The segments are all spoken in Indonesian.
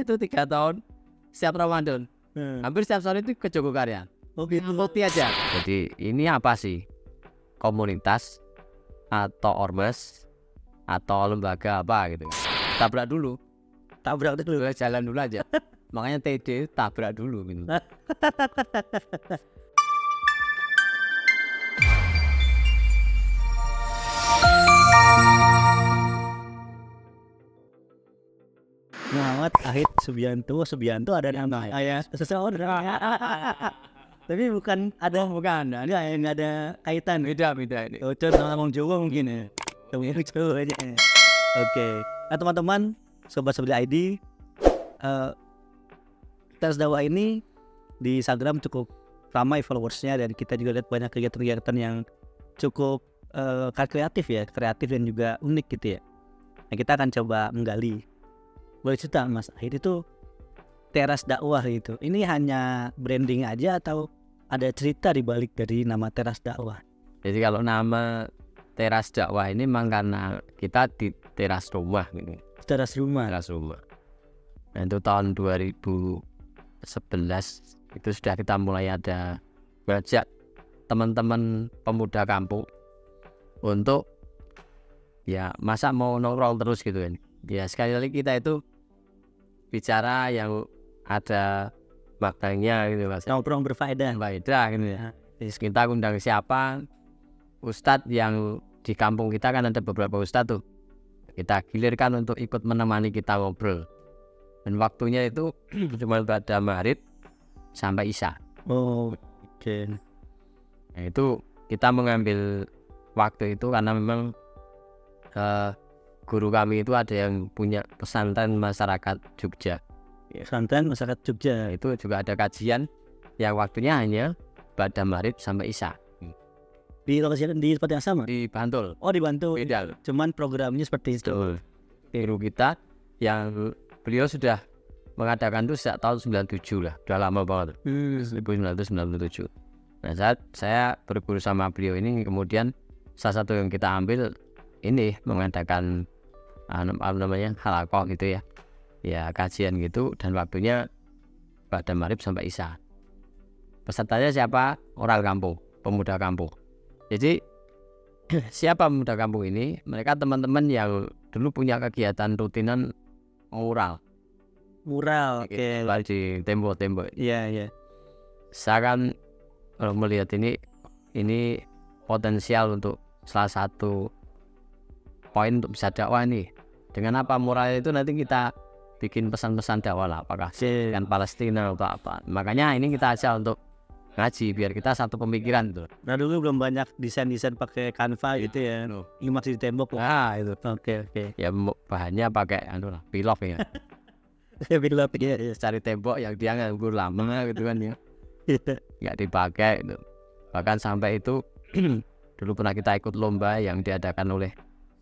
itu 3 tahun setiap Ramadan. Hampir setiap sore itu ke Jogokarian. Gitu. Bukti aja. Jadi ini apa sih? Komunitas atau ormas atau lembaga apa gitu. Tabrak dulu. Jalan dulu aja. Makanya TD tabrak dulu gitu. Muhammad Ahid Subianto ada nama ya seseorang. Tapi bukan ada nggak ada kaitan. Beda ini. Cocok sama orang Jawa mungkin ya. Temen Jawa aja. Oke. Nah teman-teman, sobat ID, Teras Dakwah ini di Instagram cukup ramai followersnya dan kita juga lihat banyak kegiatan-kegiatan yang cukup kreatif dan juga unik gitu ya. Nah kita akan coba menggali. Boleh cerita Mas Ahid itu Teras Dakwah itu. Ini hanya branding aja atau ada cerita di balik dari nama Teras Dakwah? Jadi kalau nama Teras Dakwah ini memang karena kita di teras rumah gitu. Teras rumah. Nah itu tahun 2011 itu sudah kita mulai ada ngajak teman-teman pemuda kampung untuk ya masa mau nongkrong terus gitu kan. Ya sekali lagi kita itu bicara yang ada maknanya gitu Mas. Nongkrong berfaedah gitu ya. Jadi kita undang siapa? Ustadz yang di kampung kita kan ada beberapa ustadz tuh. Kita gilirkan untuk ikut menemani kita ngobrol. Dan waktunya itu cuma pada maghrib sampai isya. Oh, oke. Nah, itu kita mengambil waktu itu karena memang guru kami itu ada yang punya pesantren masyarakat Jogja. Pesantren masyarakat Jogja. Itu juga ada kajian yang waktunya hanya pada maghrib sampai isya. Di lokasi di tempat yang sama? Di Bantul. Oh di Bantul. Beda. Cuman programnya seperti itu. Guru kita yang beliau sudah mengadakan itu sejak tahun 97 lah. Udah lama banget. 1997. Nah saat saya berguru sama beliau ini kemudian salah satu yang kita ambil ini mengadakan halaqah gitu ya. Ya kajian gitu dan waktunya pada maghrib sampai isya. Pesertanya siapa? Orang kampung, pemuda kampung. Jadi siapa pemuda kampung ini? Mereka teman-teman yang dulu punya kegiatan rutinan mural. Oke. Di tembok-tembok. Iya. Saya kan melihat ini potensial untuk salah satu poin untuk bisa dakwah nih. Dengan apa mural itu nanti kita bikin pesan-pesan dakwah lah, apakah dengan Palestina atau apa. Makanya ini kita ajak untuk ngaji biar kita satu pemikiran tuh. Nah dulu belum banyak desain pakai Canva gitu ya. Ini masih di tembok lah. Nah itu. Oke. Ya bahannya pakai pilok ya. Pilok ya. Cari tembok yang dia nganggur lama gitu kan ya. Nggak dipakai gitu. Bahkan sampai itu dulu pernah kita ikut lomba yang diadakan oleh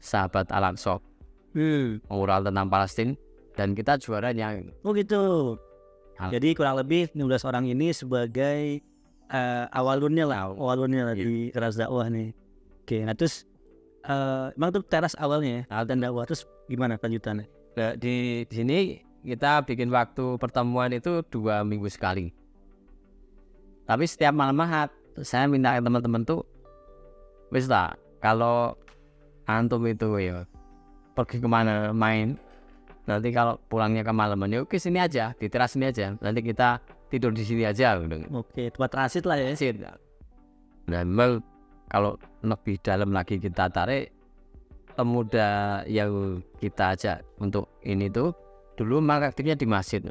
Sahabat Al-Aqsa. Mural tentang Palestina dan kita juaranya. Oh gitu. Jadi kurang lebih 16 orang ini sebagai awalunnya lah di Teras Dakwah nih. Oke, nah terus emang tuh teras awalnya ya, dan dakwah terus gimana kelanjutannya? Nah, di sini kita bikin waktu pertemuan itu 2 minggu sekali. Tapi setiap malam Ahad saya minta ke teman-teman tuh, wis lah kalau antum itu ya pergi kemana main, nanti kalau pulangnya ke malaman ya oke sini aja, di teras sini aja. Nanti kita tidur di sini aja. Oke, tempat transit lah ya. Nah, memang kalau lebih dalam lagi kita tarik pemuda yang kita ajak untuk ini tuh dulu memang aktifnya di masjid.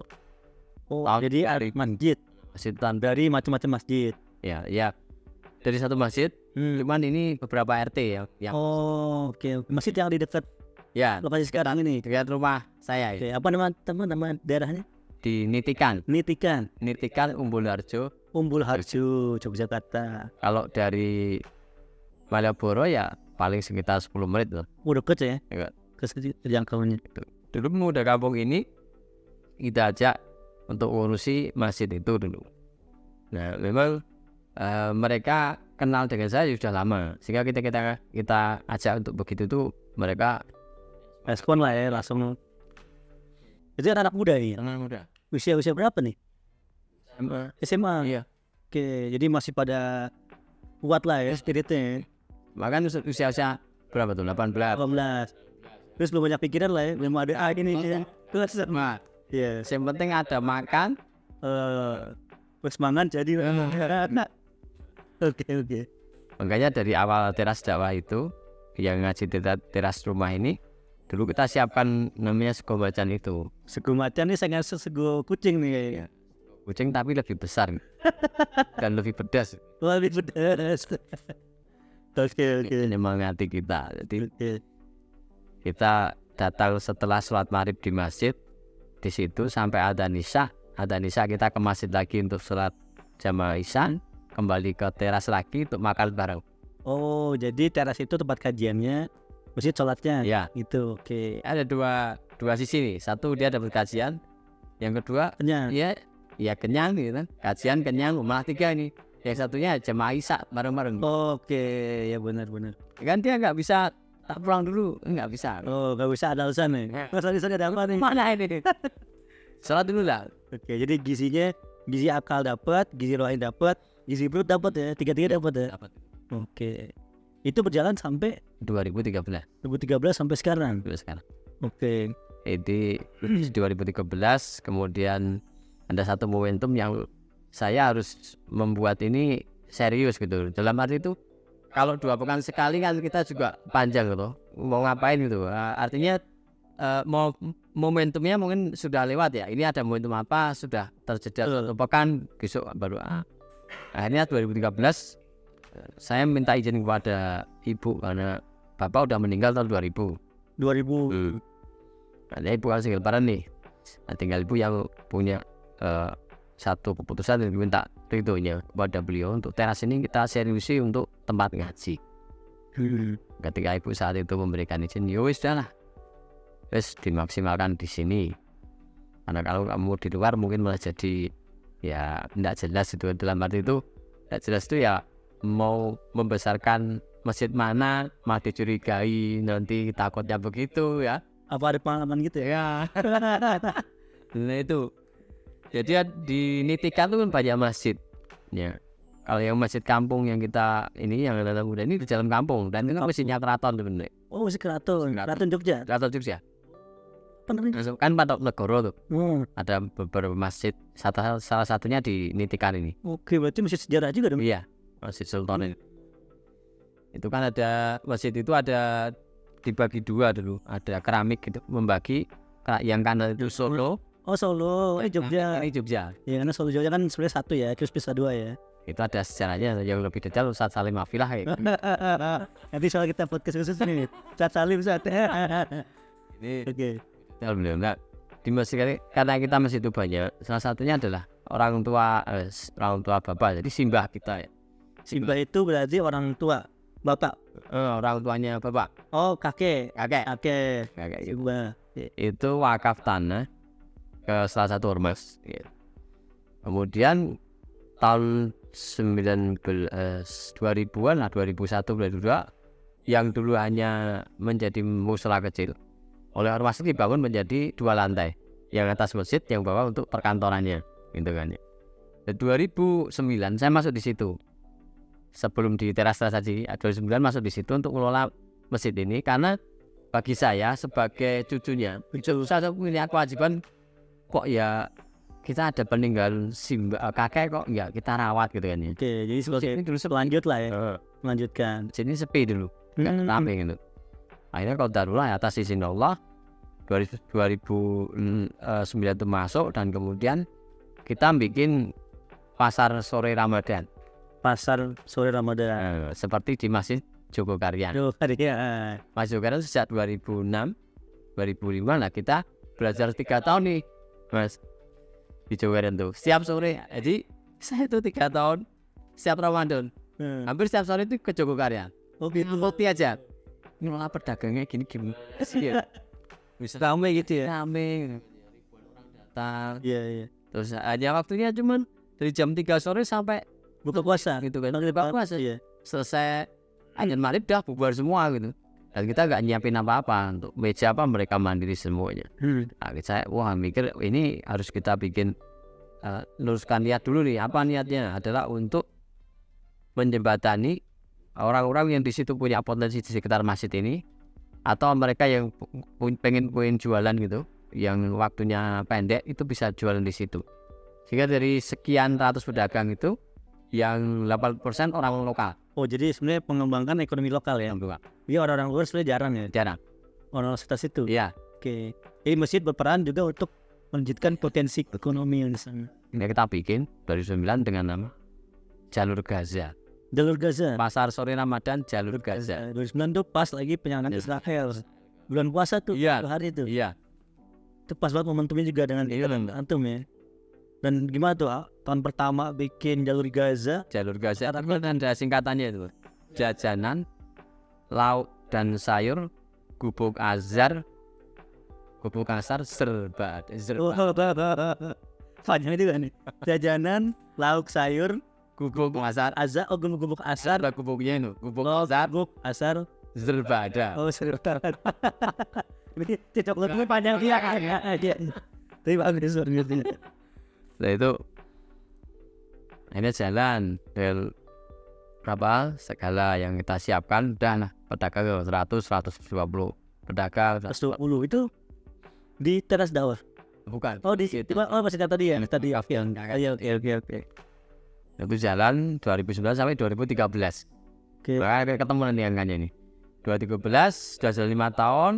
Oh, jadi ada masjid dari macam-macam masjid. Ya. Dari satu masjid, cuman ini beberapa RT yang. Oh, oke. Masjid yang di dekat lokasi sekarang ini. Dekat rumah saya. Oke, apa nama daerahnya? Di Nitikan, Umbul Harjo, Yogyakarta. Kalau dari Malioboro ya paling sekitar 10 menit loh. Deket ya? Kejangkauannya. Dulu pemuda kampung ini kita ajak untuk ngurusi masjid itu dulu. Nah memang mereka kenal dengan saya sudah lama, sehingga kita ajak untuk begitu tuh mereka respon lah ya langsung. Itu anak muda nih. Anak muda. Usia berapa nih? SMA. Iya. Oke, jadi masih pada kuat lah ya spiritnya. Bahkan usia berapa tuh? 18. 18. Terus belum banyak pikiran lah ya, belum ada ini ya. Terus Nah, ya, yang penting ada makan. terus mangan jadi. Oke. Makanya dari awal teras dakwah itu yang ngaji teras rumah ini dulu kita siapkan namanya sego macan itu. Sego macan nih saya ngasih sego kucing nih kayaknya. Kucing tapi lebih besar dan lebih pedas. Lebih pedas. Oke. Menyemangati kita. Jadi kita datang setelah sholat maghrib di masjid, di situ sampai adzan isya kita ke masjid lagi untuk sholat jamaah isya, kembali ke teras lagi untuk makan bareng. Oh, jadi teras itu tempat kajiannya, masjid sholatnya. Ya. Gitu. Oke. Ada dua sisi nih. Satu dia dapat kajian, yang kedua Kenyang. ya kenyang nih kan. Kajian kenyang, malah 3 ini. Yang satunya jamaah isya bareng-bareng. Oke, ya benar. Kan dia nggak bisa tak pulang dulu, nggak bisa. Oh, nggak usah ada alasan nih. Alasan ada apa nih? Mana ini? Sholat dulu lah. Oke, jadi gizi akal dapat, gizi rohani dapat, gizi perut dapat ya, 3 dapat ya. Dapat. Oke. Itu berjalan sampai 2013 sampai sekarang. sekarang. Oke. Jadi 2013 kemudian ada satu momentum yang saya harus membuat ini serius gitu. Dalam arti itu kalau 2 pekan sekali kan kita juga panjang gitu. Mau ngapain gitu. Artinya momentumnya mungkin sudah lewat ya. Ini ada momentum apa sudah terjeda 1 pekan besok baru. Akhirnya 2013 saya minta izin kepada ibu karena bapak udah meninggal tahun 2000. 2000. Nah, ibu kan single parent nih. Nah, tinggal ibu yang punya satu keputusan dan minta ridhonya kepada beliau untuk teras ini kita seriusi untuk tempat ngaji. Ketika ibu saat itu memberikan izin, ya wis dah lah, wis dimaksimalkan di sini. Karena kalau kamu di luar mungkin malah jadi ya tidak jelas itu. Dalam arti itu tidak jelas itu ya mau membesarkan masjid mana, mah dicurigai nanti takutnya begitu ya. Apa ada pengalaman gitu ya? Nah itu. Jadi dinitikan itu kan banyak masjid. Ya. Kalau yang masjid kampung yang kita ini yang anak muda ini di dalam kampung dan itu masjidnya keraton sebenarnya. Oh, masih keraton Jogja. Keraton Jogja. Bener. Kan Patok Negoro tuh. Ada beberapa masjid, salah satunya di Nitikan ini. Oke, berarti masjid sejarah juga dong. Iya, Masjid Sultan ini. Itu kan ada masjid itu ada dibagi 2 dulu. Ada keramik gitu membagi yang kanan itu Solo. Oh, Solo, Jogja. Ini Jogja. Ya karena Solo Jogja kan sebenarnya 1 ya, terus bisa 2 ya. Itu ada sejarahnya yang lebih detail Ustaz Salim Afilah ya. Nanti soal kita podcast khusus nih, Ustaz Salim Ustaz. Ini Oke. detail beliau. Nah, di masjid karena kita masjid itu banyak. Salah satunya adalah orang tua bapak. Jadi simbah kita ya. Simbah itu berarti orang tua, bapak. Orang tuanya bapak. Oh, kakek. Simbah. Itu wakaf tanah ke salah satu ormas. Kemudian tahun 2000-an lah, 2001, 2002 yang dulu hanya menjadi musala kecil oleh ormas itu dibangun menjadi 2 lantai, yang atas masjid, yang bawah untuk perkantorannya gitu kan ya. 2009 saya masuk di situ sebelum di teras tadi. 2009 masuk di situ untuk mengelola masjid ini karena bagi saya sebagai cucunya saya punya kewajiban kok ya kita ada peninggalan kakek kok ya kita rawat gitu kan ya. Oke, jadi seperti ini dulu lanjut lah ya. Melanjutkan. Sini sepi dulu. Enggak rame gitu. Akhirnya kalau darulah atas izin Allah 2009 itu masuk dan kemudian kita bikin pasar sore Ramadan. Pasar sore Ramadan. Seperti di Masjid Jogokaryan. Masjid Jogokaryan sejak 2006 2005 lah kita belajar 3 tahun nih Mas di Jogokaryan tuh setiap sore. Jadi saya tuh 3 tahun setiap Ramadan hampir setiap sore itu ke Jogokaryan. Oh gitu. Bukti aja ngelola pedagangnya gini ya. Bisa rame gitu ya. Rame ribuan orang datang. Iya. Terus aja waktunya cuman dari jam 3 sore sampai buka puasa gitu kan. Buka puasa. Iya. Selesai azan maghrib dah bubar semua gitu. Dan kita nggak nyiapin apa-apa untuk meja, apa mereka mandiri semuanya. Nah, saya mikir ini harus kita bikin luruskan niat dulu nih. Apa niatnya? Adalah untuk menjembatani orang-orang yang di situ punya potensi di sekitar masjid ini, atau mereka yang pengen jualan gitu, yang waktunya pendek itu bisa jualan di situ. Sehingga dari sekian ratus pedagang itu yang 80% orang lokal. Oh, jadi sebenarnya mengembangkan ekonomi lokal ya. Iya, orang-orang luar sebenarnya jarang ya. Jarang. Orang sekitar situ. Iya. Oke. Jadi masjid berperan juga untuk melanjutkan potensi ekonomi yang di sana. Ini kita bikin 2009 dengan nama Jalur Gaza. Jalur Gaza. Pasar sore Ramadan Jalur Gaza. 2009 tuh pas lagi penyerangan Israel. Bulan puasa tuh, Iya. hari itu. Iya. Itu pas banget momentumnya juga dengan antum ya. Dan gimana tuh tahun pertama bikin Jalur Gaza? Jalur Gaza itu kan ada singkatannya itu. Jajanan, lauk dan sayur, gubuk azar, serba. Panjang itu kan nih. Jajanan, lauk sayur, gubuk asar, gubuk asar, gubuknya itu, gubuk azar, gubuk asar, serba ada. Oh, serba. Ini coklatnya panjang dia kan. Tapi bagus sebenarnya. Nah itu ini jalan del berapa segala yang kita siapkan udah pedagang 100-120 pedagang 120 itu di teras dakwah. Bukan. Oh di situ. Oh masih tadi ya. Tadi oke. Itu jalan 2009 sampai 2013. Oke. Ketemu nanti angkanya ini. 2013 sudah jalan 5 tahun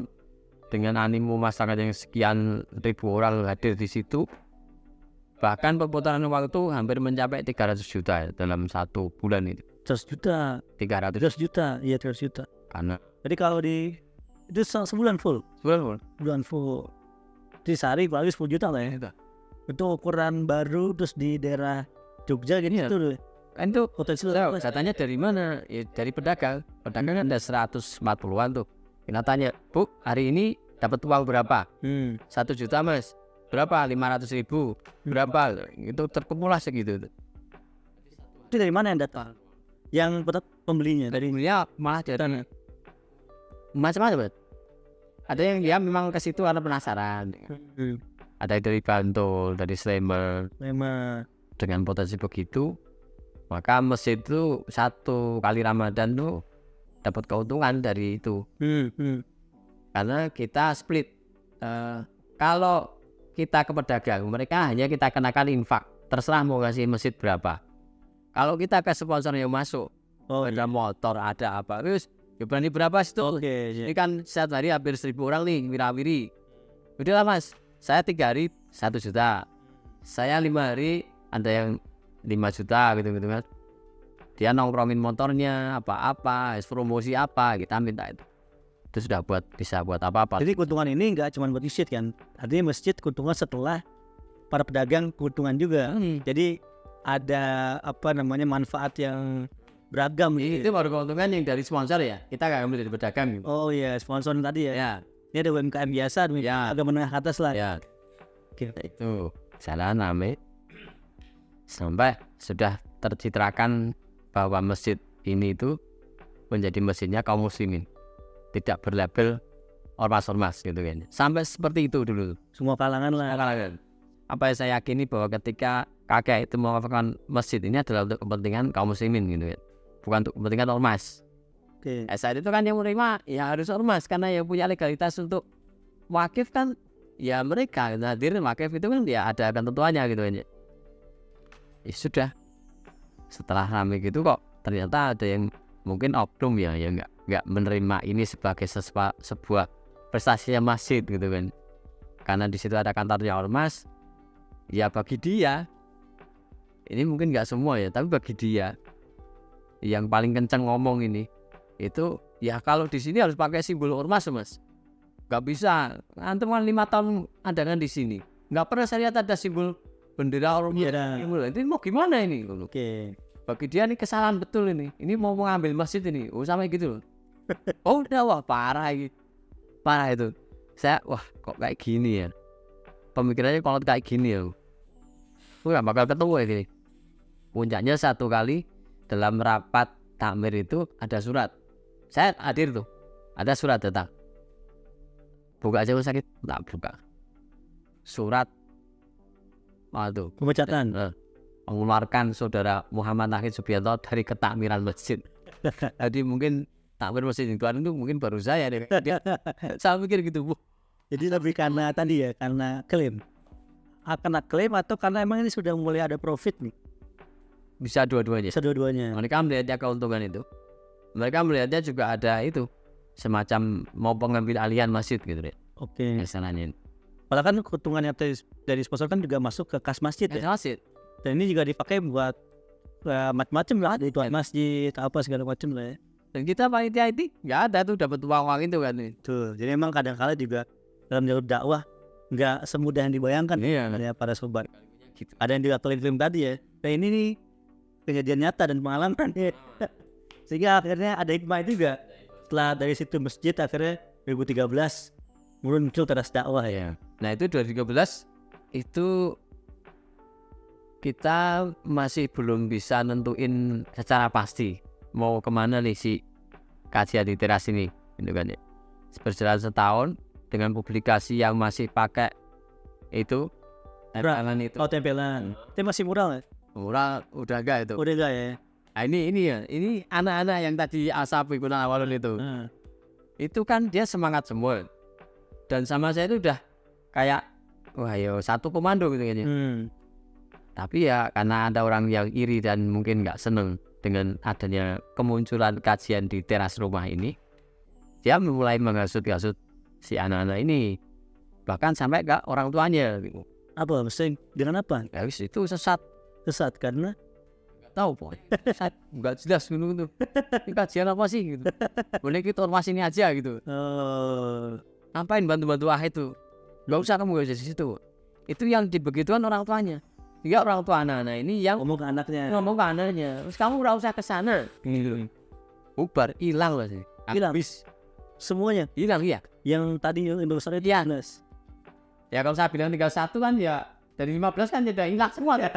dengan animo masyarakat yang sekian ribu orang hadir di situ. Bahkan perputaran uang itu hampir mencapai 300 juta dalam 1 bulan itu. 100 juta. 300 juta. Iya 300 juta. Karena jadi kalau itu sebulan full. Bulan full. Di sehari paling 10 juta lah ya. Itu ukuran baru terus di daerah Jogja gitu ya. Kan itu potensial. Katanya dari mana? Ya, dari pedagang. Pedagang ada 140-an tuh. Kita tanya, Bu, hari ini dapat uang berapa? 1 juta mas. Berapa? 500.000. Berapa? Itu terkumulasi segitu. Itu dari mana yang datang? Yang pembelinya? Dari pembelinya malah dari macam-macam. Ada yang dia memang ke situ karena penasaran. Ada dari Bantul, dari Sleman. Dengan potensi begitu, maka masjid itu 1 kali Ramadan tuh dapat keuntungan dari itu. Karena kita split. Kalau kita ke pedagang, mereka hanya kita kenakan infak, terserah mau ngasih masjid berapa. Kalau kita ke sponsor yang masuk, ada motor, ada apa, terus ya berani berapa sih tuh? Ini kan setiap hari hampir 1.000 orang nih wirawiri. Udahlah mas, saya 3 hari 1 juta, saya 5 hari ada yang 5 juta gitu kan. Dia nongkrongin motornya, apa-apa, promosi apa, kita minta itu. Itu sudah bisa buat apa-apa. Jadi keuntungan ini nggak cuma buat masjid kan? Artinya masjid keuntungan setelah para pedagang keuntungan juga. Jadi ada manfaat yang beragam. Itu baru keuntungan yang dari sponsor ya. Kita nggak ambil dari pedagang. Gitu. Oh iya, sponsor tadi ya. Ini ada UMKM biasa, agak menengah ke atas lah. Ya. Itu jalan rame sampai sudah tercitrakan bahwa masjid ini itu menjadi masjidnya kaum muslimin. Tidak berlabel ormas-ormas gitu kan. Sampai seperti itu dulu. Semua kalangan lah. Apa yang saya yakini bahwa ketika kakek itu mengatakan masjid ini adalah untuk kepentingan kaum muslimin gitu kan. Bukan untuk kepentingan ormas. Saat itu kan yang menerima ya harus ormas karena yang punya legalitas untuk wakif kan ya mereka hadirin wakif itu kan ya ada ketentuannya gitu kan. Ya sudah. Setelah ramai gitu kok ternyata ada yang mungkin oknum ya nggak menerima ini sebagai sebuah prestasinya masjid gitu kan, karena di situ ada kantornya ormas. Ya bagi dia ini mungkin nggak semua ya, tapi bagi dia yang paling kencang ngomong ini itu ya kalau di sini harus pakai simbol ormas mas, nggak bisa. Antum kan 5 tahun ada kan di sini, nggak pernah saya lihat ada simbol bendera ormas. Ini mau gimana ini? Bagi dia ini kesalahan betul ini mau mengambil masjid ini, sampai gitu loh. Oh udah wah parah itu. Saya kok kayak gini ya. Pemikirannya kalau kayak gini ya, nggak bakal ketemu ya gini. Puncaknya 1 kali dalam rapat takmir itu ada surat. Saya hadir tuh. ada surat datang, buka aja sakit, tak buka. Surat waduh Pemecatan. mengeluarkan saudara Muhammad Nahid Subianto dari ketakmiran masjid. Jadi mungkin takmir masjid itu mungkin baru saya deh. Saya mikir gitu, Bu. Jadi lebih karena tadi ya, karena klaim. Karena klaim atau karena emang ini sudah mulai ada profit nih? Bisa dua-duanya. Kedua-duanya. Mereka melihatnya keuntungan itu. Mereka melihatnya juga ada itu semacam mau pengambil alihan masjid gitu deh. Oke. Misalnya Padahal kan keuntungan yang dari sponsor kan juga masuk ke kas masjid ya. masjid. Dan ini juga dipakai buat macam-macam lah, buat masjid apa segala macam lah ya. Dan kita panitia itu nggak ada tuh dapat uang itu kan. Tuh, jadi emang kadang-kala juga dalam jalur dakwah nggak semudah yang dibayangkan ya para sobat. Gitu. Ada yang juga klaim tadi ya. Dan ini nih kejadian nyata dan pengalaman ya. Sehingga akhirnya ada hikmah juga. Setelah dari situ masjid akhirnya 2013 muncul teras dakwah ya. Nah itu 2013 itu kita masih belum bisa nentuin secara pasti mau kemana nih si kajian di teras ini, gitu kan ya. Berjalan setahun dengan publikasi yang masih pakai itu tempelan itu. Oh tempelan. Itu masih mural ya? Mural udah enggak itu. Udah enggak ya? Nah, ini anak-anak yang tadi asap ikutan awalun itu. Itu kan dia semangat semua. Dan sama saya itu udah kayak wah yo satu komando gitu kayaknya. Tapi ya karena ada orang yang iri dan mungkin nggak seneng dengan adanya kemunculan kajian di teras rumah ini, dia mulai menghasut-hasut si anak-anak ini, bahkan sampai ke orang tuanya. Apa? Mesti dengan apa? Ya wis itu sesat Karena nggak tahu pokoknya nggak jelas gitu. Ini kajian apa sih gitu? Boleh kita ormas ini aja gitu. Ngapain bantu-bantu itu? Nggak usah kamu gak di situ. Itu yang dibegitukan orang tuanya. Ya orang tua anak-anak ini yang ngomong ke anaknya. Terus kamu nggak usah ke sana. Bubar, hilang lah sih. Hilang. Habis Semuanya. hilang ya. Yang tadi yang besar itu Iya. 15. Ya kalau saya bilang 31 kan ya dari 15 kan jadi hilang semua. Iya.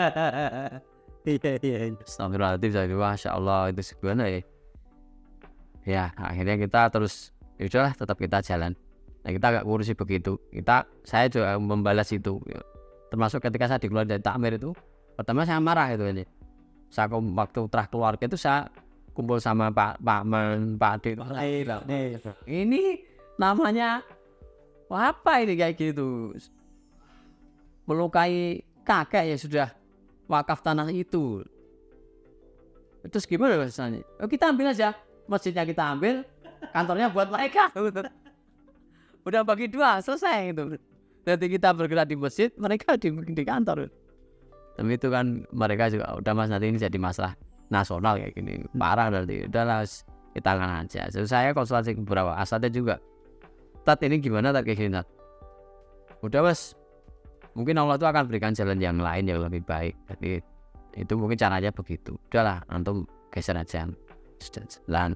Astagfirullahaladzim, saya Masya Allah itu gimana ya. Ya akhirnya kita terus yaudahlah tetap kita jalan. Nah kita gak ngurusi begitu. Saya juga membalas itu. Termasuk ketika saya dikeluarkan dari takmir itu, pertama saya marah itu ini. Saya waktu telah keluarga itu saya kumpul sama Pak Men, Pak Adi. Ini namanya apa ini kayak gitu? Melukai kakek ya sudah wakaf tanah itu. Terus gimana rasanya? Kita ambil aja, masjidnya kita ambil, kantornya buat mereka. Udah bagi dua, selesai itu. Nanti kita bergerak di masjid, mereka di kantor. Tapi itu kan mereka juga udah mas nanti ini jadi masalah nasional kayak gini, parah nanti. Udahlah kita tangan aja. Jadi saya konsultasi ke beberapa asatnya juga. Tat ini gimana tat kayak gini tat? Udah mas, mungkin Allah itu akan berikan jalan yang lain yang lebih baik. Jadi itu mungkin caranya begitu. Udahlah, antum geser aja. Jalan.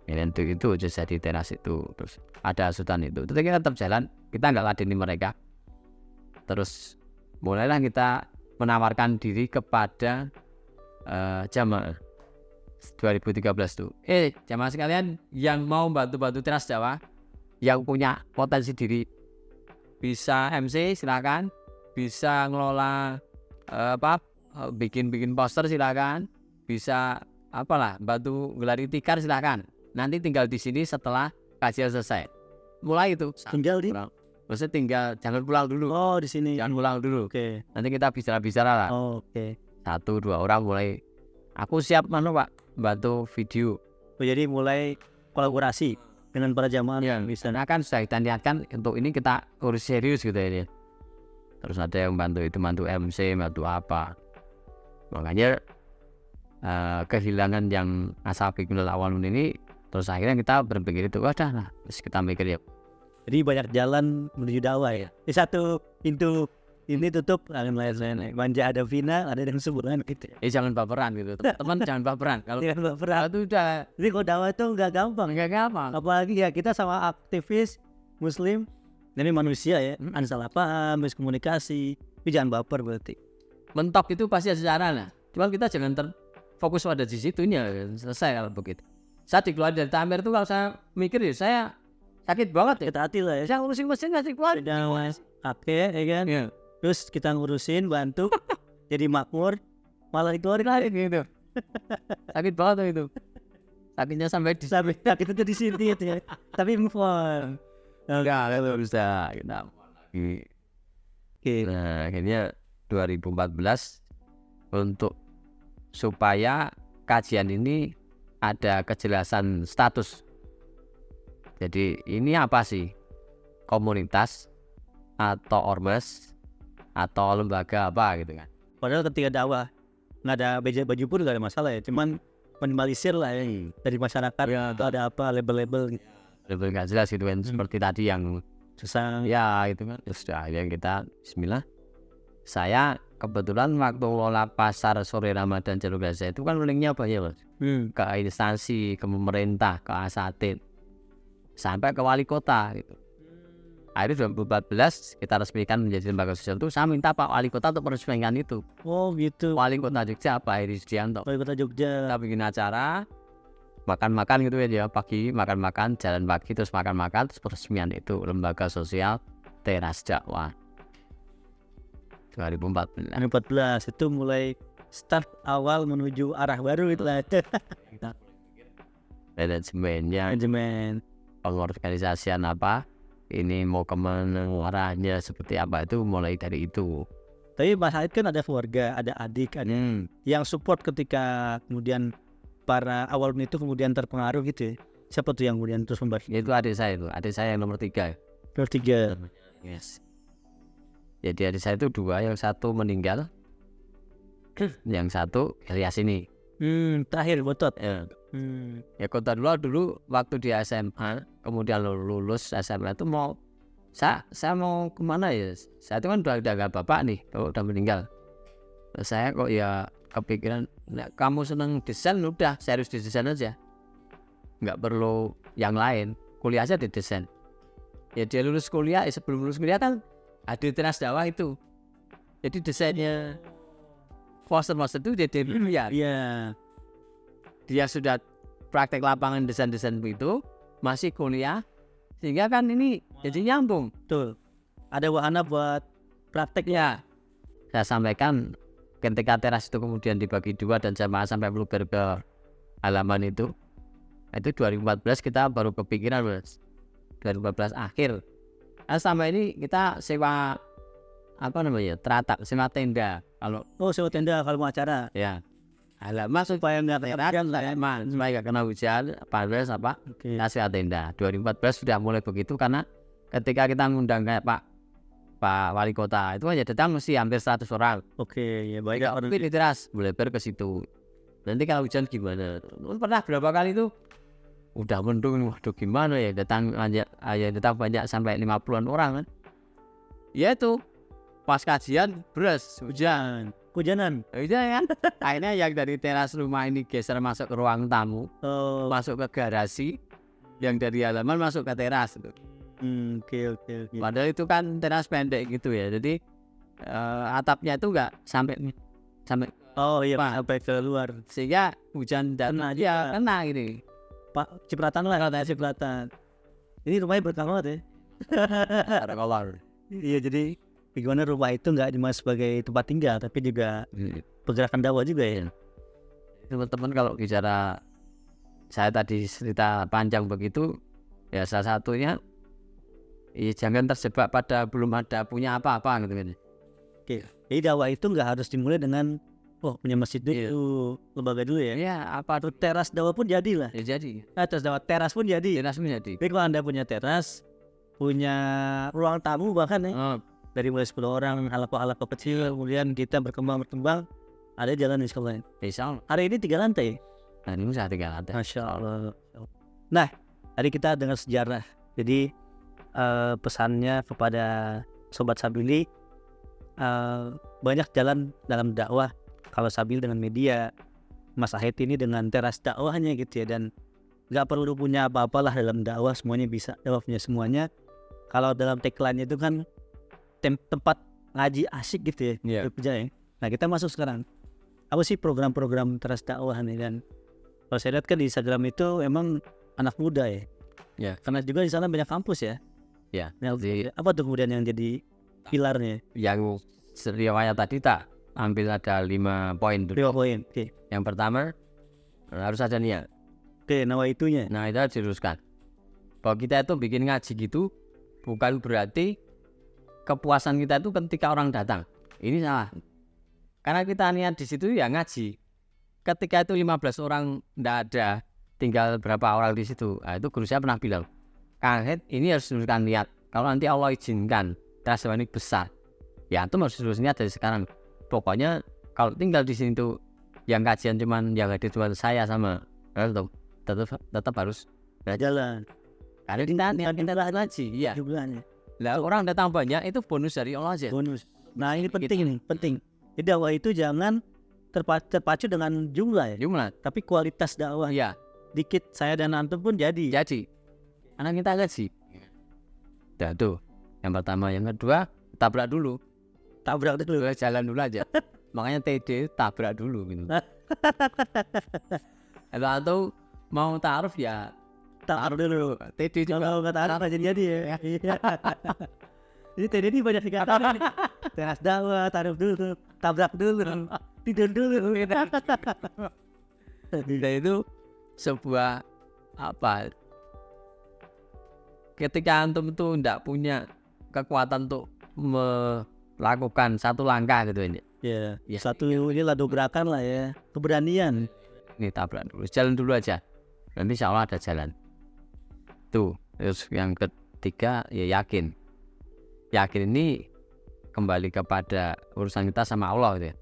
Ya, itu jadi teras itu. Terus ada asutan itu. Terus kita tetap jalan. Kita nggak ladeni mereka. Terus mulailah kita menawarkan diri kepada jamaah 2013 tuh. Jamaah sekalian yang mau bantu-bantu teras dakwah, yang punya potensi diri, bisa MC silakan, bisa ngelola bikin poster silakan, bisa apalah bantu gelari tikar silakan. Nanti tinggal di sini setelah kajian selesai. Mulai itu. Tinggal di? Maksudnya tinggal jangan pulang dulu. Oh di sini. Jangan pulang dulu. Oke. Nanti kita bicara lah. Oke. 1-2 orang mulai. Aku siap Pak bantu video. Jadi mulai kolaborasi dengan para jamaah bisa. Nah kan sudah kita niatkan untuk ini kita urus serius gitu ya. Terus ada yang bantu MC, bantu apa. Makanya kehilangan yang Ashabul Awalun ini, terus akhirnya kita berpikir itu wadah lah, terus kita mikir ya. Jadi banyak jalan menuju dakwah ya. Di satu pintu ini tutup, lain-lain. Manja ada final, ada yang sebulan gitu. Jangan baperan gitu, teman jangan baperan. Kalau itu udah. Jadi kalau dakwah itu nggak gampang. Apalagi ya kita sama aktivis Muslim, ini manusia ya, ada salah paham, miskomunikasi, tapi jangan baper berarti. Mentok itu pasti ada cara lah. Cuma kita jangan fokus pada di situ, ini ya selesai kalau begitu. Saya dikeluarin dari Tamir itu kalau saya mikir ya saya sakit banget ya. Kita hati lah ya. Saya ngurusin mesin nggak dikeluarin. Udah mas, ya kan. Iya. Terus kita ngurusin, bantu, jadi makmur, malah dikeluarin lagi. Gitu. Sakit banget tuh itu. Sakitnya sampai di Sampai kita jadi sini ya. Tapi move on. enggak kalau bisa kita lagi. Oke. Nah, akhirnya 2014 untuk supaya kajian ini ada kejelasan status. Jadi ini apa sih? Komunitas atau ormas atau lembaga apa gitu kan. Padahal ketika dakwah nggak ada baju pun nggak ada masalah ya. Cuman minimalisir lah ya dari masyarakat. Ya, Atau ada apa label-label gitu. lebih nggak jelas gitu kan. Seperti tadi yang Susah. ya itu kan. Terus sudah yang kita Bismillah. Saya kebetulan waktu lola pasar sore Ramadan Jalur Gaza itu kan linknya banyak Mas. Ke instansi, ke pemerintah, ke asatid, sampai ke wali kota gitu. Akhirnya 2014 kita resmikan menjadi lembaga sosial itu. Saya minta Pak Wali Kota untuk meresmikan itu. Oh gitu. Wali Kota Jogja Pak Heri Sudianto. Wali Kota Jogja. Kita bikin acara makan-makan gitu ya, pagi makan-makan, jalan pagi terus makan-makan, terus peresmian itu lembaga sosial Teras Dakwah 2014. 2014 itu mulai start awal menuju arah baru itu lah. Manajemennya, Manajemen. pengorganisasian apa, ini mau kemana arahnya seperti apa, itu mulai dari itu. Tapi Mas Said kan ada keluarga, ada adik, ada yang support ketika kemudian para awalnya itu kemudian terpengaruh gitu ya. Siapa tuh yang kemudian terus membagi? Itu adik saya yang nomor 3. Nomor 3. Yes. Jadi adik saya itu 2, yang satu meninggal, yang satu Ilyas ini. Terakhir botot. Ya kota dulu waktu di SMA, kemudian lulus SMA itu mau saya mau kemana ya? Saya itu kan udah gak bapak nih, kalau udah meninggal. Saya kok ya kepikiran, nah, kamu seneng desain udah serius di desain aja, nggak perlu yang lain, kuliah aja di desain. Ya dia lulus kuliah, sebelum lulus kuliah kan ada Teras Dakwah itu, jadi desainnya poster itu jadi ya. Iya. Dia sudah praktek lapangan desain itu, masih kuliah, sehingga kan ini jadi nyambung. Betul. Ada wahana buat prakteknya. Saya sampaikan ketika teras itu kemudian dibagi 2 dan jamaah sampai meluber ke halaman itu 2014 kita baru kepikiran Mas. 2014 akhir. Nah, sampai ini kita sewa teratak, sewa tenda. Kalau sewa tenda kalau mau acara. Ya. Halaman supaya nggak terang, supaya nggak kena hujan, panas apa, kasih tenda. 2014 sudah mulai begitu karena ketika kita ngundang kayak Pak Wali Kota itu aja datang mesti hampir 100 orang. Ya baik. Tapi di teras melebar ke situ. Nanti kalau hujan gimana? Pernah berapa kali itu udah mendung, waduh gimana ya datang banyak sampai 50-an orang kan. Ya itu pas kajian beres hujanan kan. Akhirnya yang dari teras rumah ini geser masuk ke ruang tamu, masuk ke garasi, yang dari halaman masuk ke teras itu. Oke. Padahal itu kan teras pendek gitu ya, jadi atapnya itu nggak sampai sampai ke luar, sehingga hujan dan kena gini. Pak cipratan lah katanya, cipratan. Ini rumahnya berkah banget ya. Ada kolor. Iya, jadi bagaimana rumah itu nggak cuma sebagai tempat tinggal tapi juga pergerakan dakwah juga ya. Teman-teman kalau bicara saya tadi cerita panjang begitu ya, salah satunya jangan terjebak pada belum ada punya apa-apa gitu kan. Oke, jadi dakwah itu nggak harus dimulai dengan punya masjid dulu, lembaga dulu ya. Iya, apa tuh teras dakwah pun jadilah. Ya jadi. Teras dakwah, teras pun jadi. Tapi kalau Anda punya teras, punya ruang tamu bahkan ya. Dari mulai 10 orang, halaqah kecil, kemudian kita berkembang, ada jalan di sekolah. Hari ini 3 lantai. Nah, ini udah 3 lantai. Masya Allah. Nah, tadi kita dengar sejarah. Jadi pesannya kepada Sobat Sabili, banyak jalan dalam dakwah. Kalau Sabil dengan media, Mas Ahid ini dengan teras dakwahnya gitu ya. Dan gak perlu punya apa-apalah dalam dakwah, semuanya bisa, dakwahnya semuanya. Kalau dalam tagline itu kan tempat ngaji asik gitu ya. Yeah. Nah kita masuk sekarang, apa sih program-program teras dakwah nih, dan Kalau saya lihat kan di Instagram itu emang anak muda ya. Ya. Karena juga di sana banyak kampus ya. Ya. Nah, Jadi apa tuh kemudian yang jadi pilarnya? yang riwayat tadi tak ambil ada 5 poin dulu. 5 poin. Oke. Yang pertama harus ada niat. Oke, nawaitunya. Nah itu harus diluruskan bahwa kita itu bikin ngaji gitu bukan berarti kepuasan kita itu ketika orang datang. Ini salah. Karena kita niat di situ ya ngaji. Ketika itu 15 orang ndak ada, tinggal berapa orang di situ. Nah, itu guru saya pernah bilang, Kang Het, ini harus diluruskan niat. Kalau nanti Allah izinkan terasa ini besar, ya itu harus diluruskan niat dari sekarang. Pokoknya kalau tinggal di sini tuh yang kajian cuman yang hadir cuma saya sama tetap harus Jalan. karena kita ngaji. Iya. Jumlahnya. Lah orang datang banyak itu bonus dari Allah aja. Bonus. Nah ini penting nih, penting. Jadi dakwah itu jangan terpacu dengan jumlah ya, Jumlah. tapi kualitas dakwah. Iya. Dikit saya dan antum pun jadi. Jadi anak kita ngaji. Dah tuh. Yang pertama, yang kedua tabrak dulu. Tabrak dulu. Jalan dulu aja. Makanya TD tabrak dulu gitu. Atau mau taruh ya Tabrak dulu. TD juga. Kalau nggak taruh aja jadi ya. Iya. Jadi TD ini banyak dikatakan. Teras dakwah, taruh dulu, tabrak dulu, tidur dulu. Dan itu sebuah apa? Ketika antum itu tidak punya kekuatan untuk melakukan satu langkah gitu ini. Ya, Ya. satu ini lah dobrakan lah ya, keberanian. Ini tabrak dulu, jalan dulu aja. Nanti insya Allah ada jalan. Tuh, terus yang ketiga ya yakin. Yakin ini kembali kepada urusan kita sama Allah gitu ya.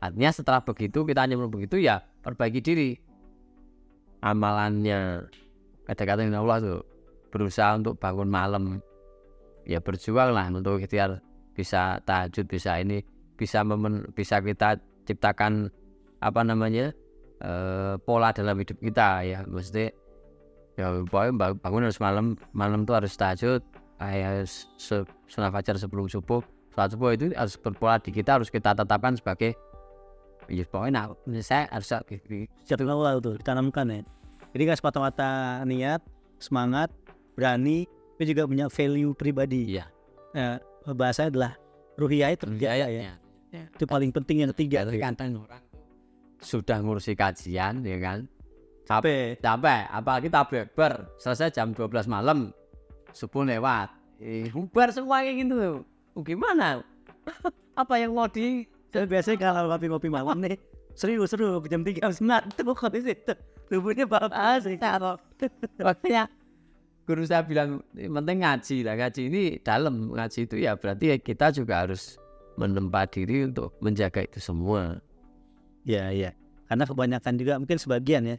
Artinya setelah begitu kita hanya begitu ya perbaiki diri. Amalannya kata-kata Allah tuh berusaha untuk bangun malam. Ya berjuang lah untuk ikhtiar bisa tahajud, bisa ini, bisa kita ciptakan apa namanya? Pola dalam hidup kita ya. Mesti ya bangun harus malam tuh harus tahajud, harus sunat fajar sebelum subuh. Salat subuh itu harus berpola di kita, harus kita tetapkan sebagai ya pokoknya saya harus Sejak awal tuh ditanamkan ya. Jadi nggak semata-mata niat, semangat, berani, tapi juga punya value pribadi. iya. Nah, bahasanya adalah ruhiyah itu terjaga ya. Itu paling penting yang ketiga. Kadang orang sudah ngurusi kajian ya kan, Capek. apalagi tabligh akbar selesai jam 12 malam, subuh lewat, bubar semua kayak gitu. Gimana? Apa yang mau di Saya biasanya kalau ngopi-ngopi malam nih seru jam 3 jam 9 tuh kok di situ tubuhnya babas waktunya guru saya bilang penting ngaji lah, ngaji ini dalam, ngaji itu ya berarti kita juga harus menempa diri untuk menjaga itu semua. ya karena kebanyakan juga mungkin sebagian ya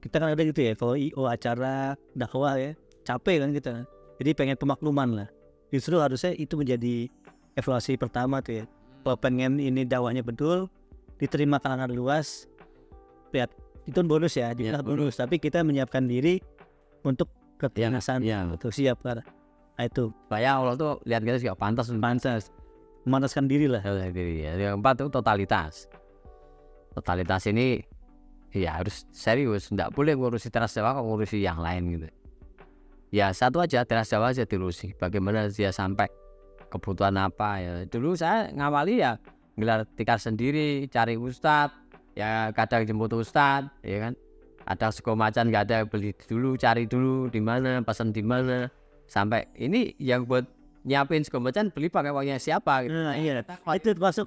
kita kan ada gitu ya kalau IO acara dakwah ya capek kan kita, jadi pengen pemakluman lah. Justru harusnya itu menjadi evaluasi pertama tuh ya. Kalau pengen ini dakwahnya betul diterima kalangan luas, lihat itu bonus ya, juga bonus. Tapi kita menyiapkan diri untuk ketenasan, untuk siap kan. Nah itu Supaya Allah tuh lihat kita juga pantas, memantaskan diri lah. Yang keempat itu totalitas. Totalitas ini ya harus serius, nggak boleh ngurusi teras Jawa kok ngurusi yang lain gitu. Ya satu aja, teras Jawa aja diurusi. Bagaimana dia sampai kebutuhan apa ya. Dulu saya ngawali ya gelar tikar sendiri, cari ustadz, ya kadang jemput ustadz, ya kan. Ada sekomacan nggak ada, beli dulu, cari dulu di mana, pesan di mana, sampai ini yang buat nyiapin sekomacan beli pakai uangnya siapa gitu. Nah iya, itu masuk.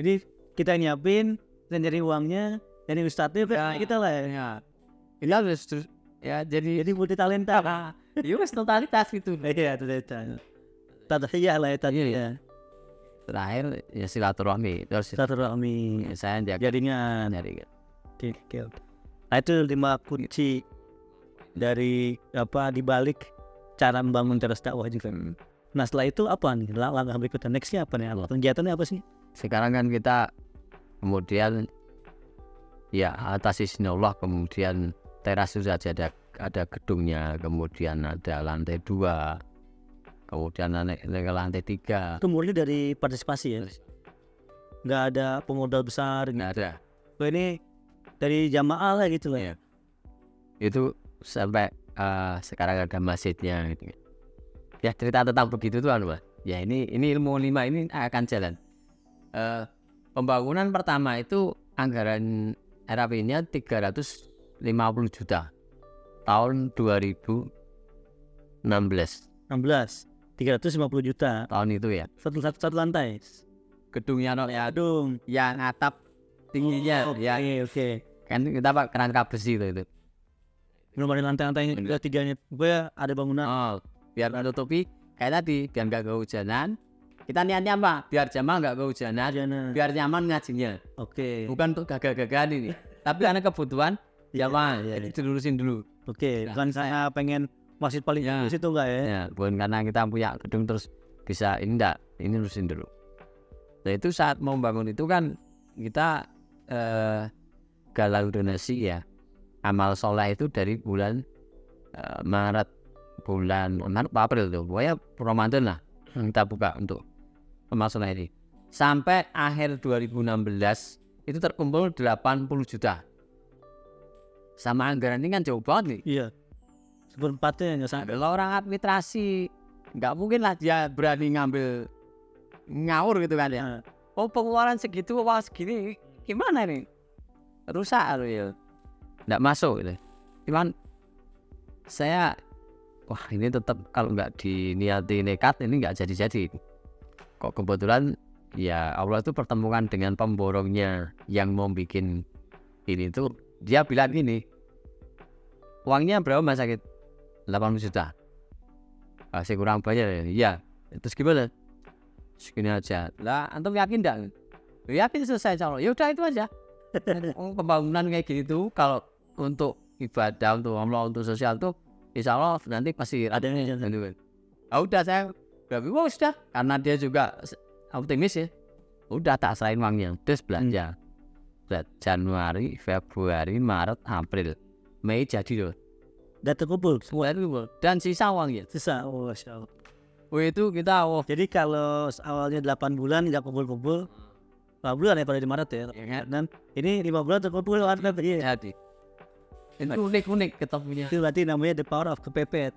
Jadi kita nyiapin dan nyari uangnya, dari ustadznya kita lah ya. Ini harus ya jadi multi talenta. ya wes totalitas gitu. Iya, totalitas. Tadhiyah lah ya tadi ya. Terakhir ya silaturahmi, terus Silaturahmi, saya jaringan. Oke. Nah itu 5 kunci dari apa dibalik cara membangun teras dakwah juga. Nah setelah itu apa nih langkah berikutnya, nextnya apa nih, kegiatannya apa sih? Sekarang kan kita kemudian ya atas izin Allah, kemudian teras itu saja ada gedungnya, kemudian ada lantai 2, kemudian naik ke lantai 3. Itu murni dari partisipasi ya, nggak ada pemodal besar. Nggak ada. Ini dari jamaah lah gitu lah. Iya. Itu sampai sekarang ada masjidnya gitu. Ya cerita tentang begitu tuh Mas. Ya ini ilmu 5 ini akan jalan. Pembangunan pertama itu anggaran RAP-nya 350 juta tahun 2016 350 juta tahun itu ya. satu lantai. Gedungnya ya, Gedung. yang atap tingginya ya. Oke. Kan kita pakai kerangka besi itu. Belum ada lantai-lantainya juga tiganya. Gue ada bangunan. Oh, biar menutupi kayak tadi, biar nggak kehujanan. Kita niatnya apa? Biar jamaah nggak kehujanan, biar nyaman ngajinya. Oke. Bukan untuk gagah-gagahan ini, tapi karena kebutuhan jamaah. Jadi dilurusin dulu. Oke. Bukan saya pengen masjid paling bagus itu enggak ya? Ya, bukan karena kita punya gedung terus bisa ini enggak, ini lurusin dulu. Nah itu saat mau bangun itu kan kita galau donasi ya. Amal soleh itu dari bulan Maret, April tuh, pokoknya Ramadan lah kita buka untuk amal soleh ini. Sampai akhir 2016 itu terkumpul 80 juta. Sama anggaran ini kan jauh banget nih. Iya. Seperempatnya nggak sampai. Kalau orang administrasi nggak mungkin lah dia berani ngambil ngawur gitu kan ya. Oh pengeluaran segitu, wah segini gimana nih? Rusak ya. Nggak masuk gitu. Cuman saya wah ini tetap kalau nggak diniati nekat ini nggak jadi-jadi. Kok kebetulan ya Allah itu pertemukan dengan pemborongnya yang mau bikin ini tuh, dia bilang gini, uangnya berapa Mas Sakit? 80 juta. Masih kurang banyak ya. Terus gimana? Segini aja. Lah antum yakin enggak? Yakin selesai calon. Ya udah itu aja. Pembangunan kayak gini tuh kalau untuk ibadah, untuk amal, untuk sosial tuh insya Allah nanti pasti ada yang gitu. Ah udah saya berarti wah sudah, karena dia juga optimis ya. Udah tak serahin uangnya, terus belanja. Januari, Februari, Maret, April, Mei jadi loh. Udah terkumpul. Dan sisa uangnya. Sisa. Oh, Masya Allah. Oh itu kita Jadi kalau awalnya 8 bulan nggak kumpul-kumpul, 5 bulan ya pada di Maret ya. Dan ini 5 bulan terkumpul jadi. Itu unik ketemunya. Itu berarti namanya the power of kepepet.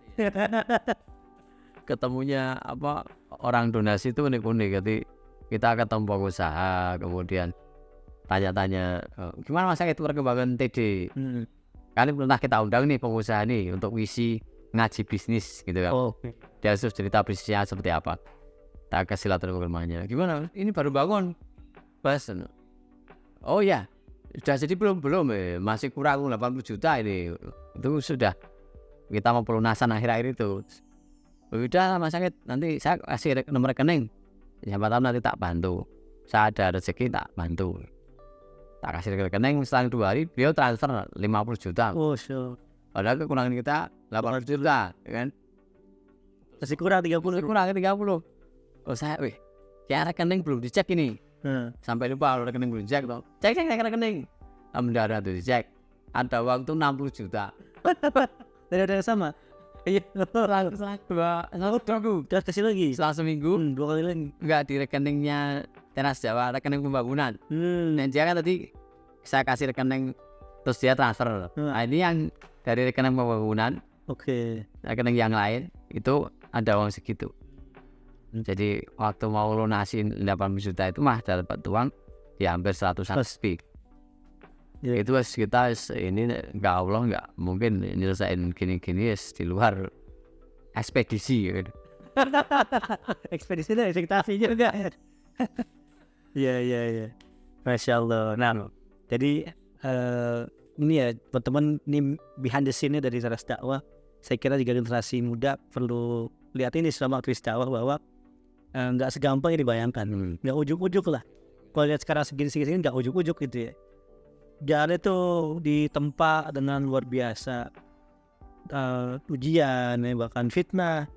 Ketemunya apa orang donasi itu unik-unik. Jadi kita ketemu pengusaha, kemudian tanya-tanya gimana Mas itu perkembangan TD. Kali pernah kita undang nih pengusaha nih untuk ngisi ngaji bisnis gitu kan. Dia harus cerita bisnisnya seperti apa. Tak kasih latar belakangnya. Gimana? Ini baru bangun. Pas. Oh ya. Sudah jadi belum masih kurang 80 juta ini. Itu sudah kita mau pelunasan akhir-akhir itu. Udah Mas Sakit, nanti saya kasih nomor rekening. Siapa tahu nanti tak bantu. Saya ada rezeki tak bantu. Tak kasih rekening, setelah 2 hari beliau transfer 50 juta. Oh sure. Padahal kekurangan kita 80 juta, ya kan? Masih kurang 30. Kurang 30. Oh saya, kayak rekening belum dicek ini. Sampai lupa kalau rekening belum dicek toh. Cek rekening. Mendarat tuh dicek. Ada uang tuh 60 juta. Dari ada yang sama. Iya, lalu terus kasih lagi setelah seminggu 2 kali lagi. Enggak di rekeningnya Teras Jawa, rekening pembangunan. Nah dia kan tadi saya kasih rekening terus dia transfer. Nah ini yang dari rekening pembangunan. Rekening yang lain itu ada uang segitu. Jadi waktu mau lunasin 80 juta itu mah dapat uang ya hampir 100 lebih. Itu kita ini enggak Allah enggak mungkin nyelesain gini-gini di luar ekspedisi gitu. Ekspedisi dan ekspektasi juga. Iya. Masya Allah. Nah, jadi ini ya teman-teman, ini behind the scene dari Teras Dakwah. Saya kira juga generasi muda perlu lihat ini selama aktivis dakwah bahwa nggak segampang yang dibayangkan. Nggak ujuk-ujuk lah. Kalau lihat sekarang segini nggak ujuk-ujuk gitu ya. Jalan itu ditempa dengan luar biasa, ujian, bahkan fitnah,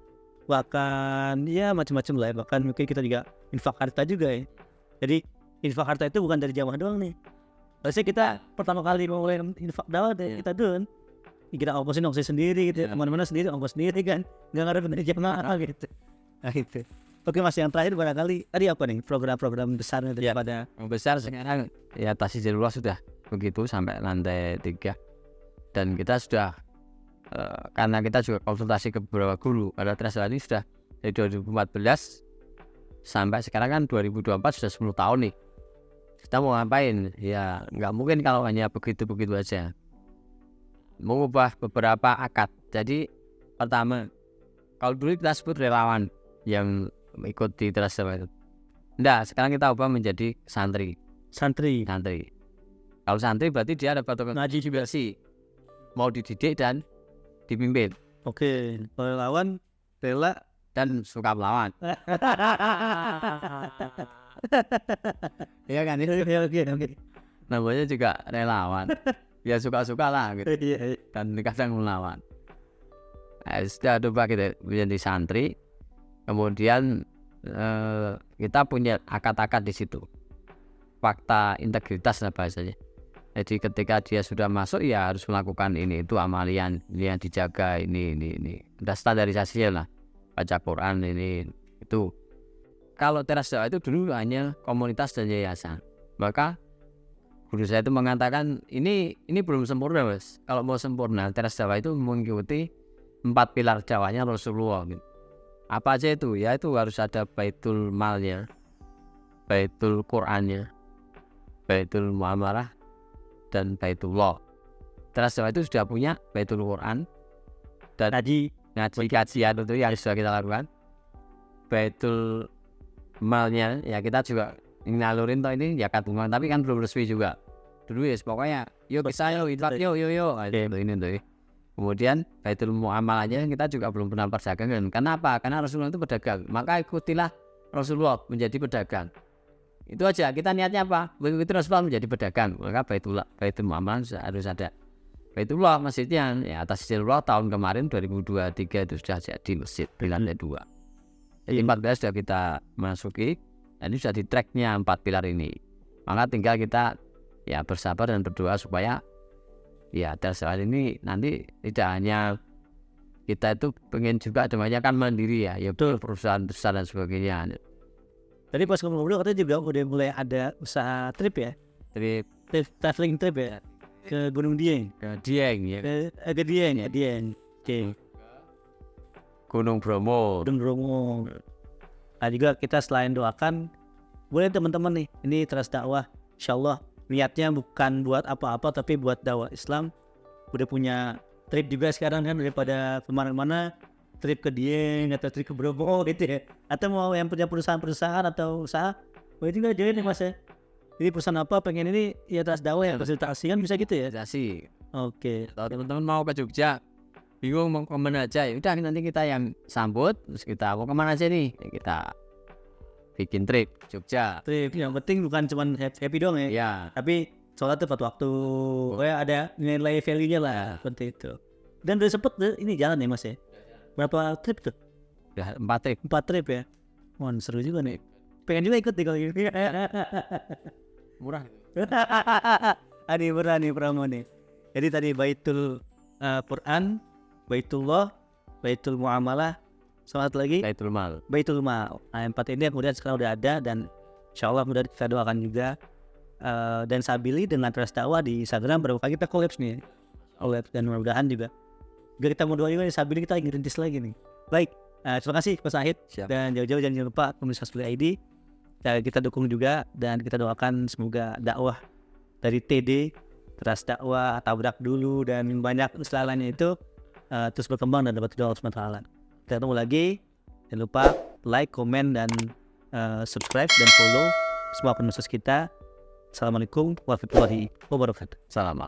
bahkan ya macam-macam lah ya. Bahkan mungkin kita juga infak harta juga ya. Jadi infak harta itu bukan dari jamaah doang nih. Biasanya kita pertama kali mulai infak dakwah kita dun, kita ongkosin sendiri gitu, kemana-mana sendiri, ongkos sendiri kan, nggak ada dari jamaah gitu. Nah itu. Oke Mas, yang terakhir barangkali tadi apa nih program-program besarnya daripada besar sekarang ya Tasjidullah sudah begitu sampai lantai 3. Dan kita sudah karena kita juga konsultasi ke beberapa guru, pada Trisakti ini sudah dari 2014 sampai sekarang kan 2024 sudah 10 tahun nih. Kita mau ngapain? Ya nggak mungkin kalau hanya begitu-begitu aja. Mengubah beberapa akad. Jadi pertama, kalau dulu kita sebut relawan yang ikut di Trisakti itu. Enggak, sekarang kita ubah menjadi santri. Santri. Kalau santri berarti dia ada protokol Ngaji juga. sih. Mau dididik dan dipimpin Oke. Kalau lawan rela. dan suka melawan. Iya kan itu. Oke. Namanya juga relawan. Ya suka-suka lah gitu. Iya. Dan kadang melawan. Sudah coba kita menjadi santri. Kemudian kita punya akad-akad di situ. Fakta integritas lah bahasanya. Jadi ketika dia sudah masuk ya harus melakukan ini itu amalian, ini yang dijaga, ini. Ada standarisasinya lah. Baca Quran ini itu. Kalau teras dakwah itu dulu hanya komunitas dan yayasan. Maka guru saya itu mengatakan ini belum sempurna mas. Kalau mau sempurna teras dakwah itu mengikuti 4 pilar dakwahnya Rasulullah gitu. Apa aja itu? Ya itu harus ada baitul malnya, baitul Qurannya, baitul muamalah, dan baitullah. Teras dakwah itu sudah punya baitul Quran dan ngaji kajian itu yang sudah kita lakukan. Baitul malnya ya kita juga ngalurin toh ini zakat uang, tapi kan belum resmi juga. Dulu ya pokoknya yuk kita yuk ini tuh. Kemudian baitul muamalahnya kita juga belum pernah perdagangan. Kenapa? Karena Rasulullah itu pedagang. Maka ikutilah Rasulullah menjadi pedagang. Itu aja, kita niatnya apa? Begitu Rasulullah menjadi pedagang, maka baitul muamalah harus ada. Baitullah masjidnya ya atas Rasulullah tahun kemarin 2023 itu sudah jadi masjid di lantai 2. Jadi 14 sudah kita masuki dan ini sudah di tracknya 4 pilar ini. Maka tinggal kita ya bersabar dan berdoa supaya ya Trisakti ini nanti tidak hanya kita itu pengen juga namanya kan mandiri ya perusahaan besar dan sebagainya. Tadi pas ngobrol katanya juga udah mulai ada usaha trip ya, traveling trip ya, ke Gunung Dieng, ke Dieng ya, ke Dieng ya, Dieng, Gunung Bromo. Nah juga kita selain doakan, boleh teman-teman nih, ini Teras Dakwah, insyaallah niatnya bukan buat apa-apa tapi buat dakwah Islam. Udah punya trip juga sekarang kan, daripada kemana-mana trip ke Dieng atau trip ke Bromo gitu ya, atau mau yang punya perusahaan atau usaha boleh juga join nih mas ya. Jadi perusahaan apa pengen ini ya Teras Dakwah ya konsultasi kan bisa gitu ya. Oke. Kalau teman-teman mau ke Jogja bingung mau kemana aja ya udah nanti kita yang sambut, terus kita mau kemana aja nih ya, kita bikin trip Jogja. Trip yang penting bukan cuma happy doang ya. Ya. Tapi soalnya tepat waktu, kayak ada nilai value-nya lah seperti itu. Dan udah sempet ini jalan ya mas ya. Berapa trip tuh? Udah 4 trip ya. Wah seru juga nih. Pengen juga ikut nih kalau gitu. Murah. Ini murah nih promo nih. Jadi tadi baitul Quran, baitullah, baitul muamalah, satu lagi Baitul Mal. Nah 4 ini yang kemudian sekarang udah ada dan insyaallah mudah kita doakan juga. Dan Sabili dengan Teras Dakwah di Instagram berapa kali kita collabs nih. Dan mudah-mudahan juga kita mau doa juga di Sabili kita ngerintis lagi nih. Baik, terima kasih Mas Ahid. Dan jauh-jauh jangan lupa komunitas ID kita dukung juga dan kita doakan semoga dakwah dari TD Teras Dakwah, tabrak dulu dan banyak istilah lainnya itu terus berkembang dan dapat doa SWT. Kita ketemu lagi. Jangan lupa like, komen dan subscribe dan follow semua penulis kita. Assalamualaikum warahmatullahi wabarakatuh. Salam.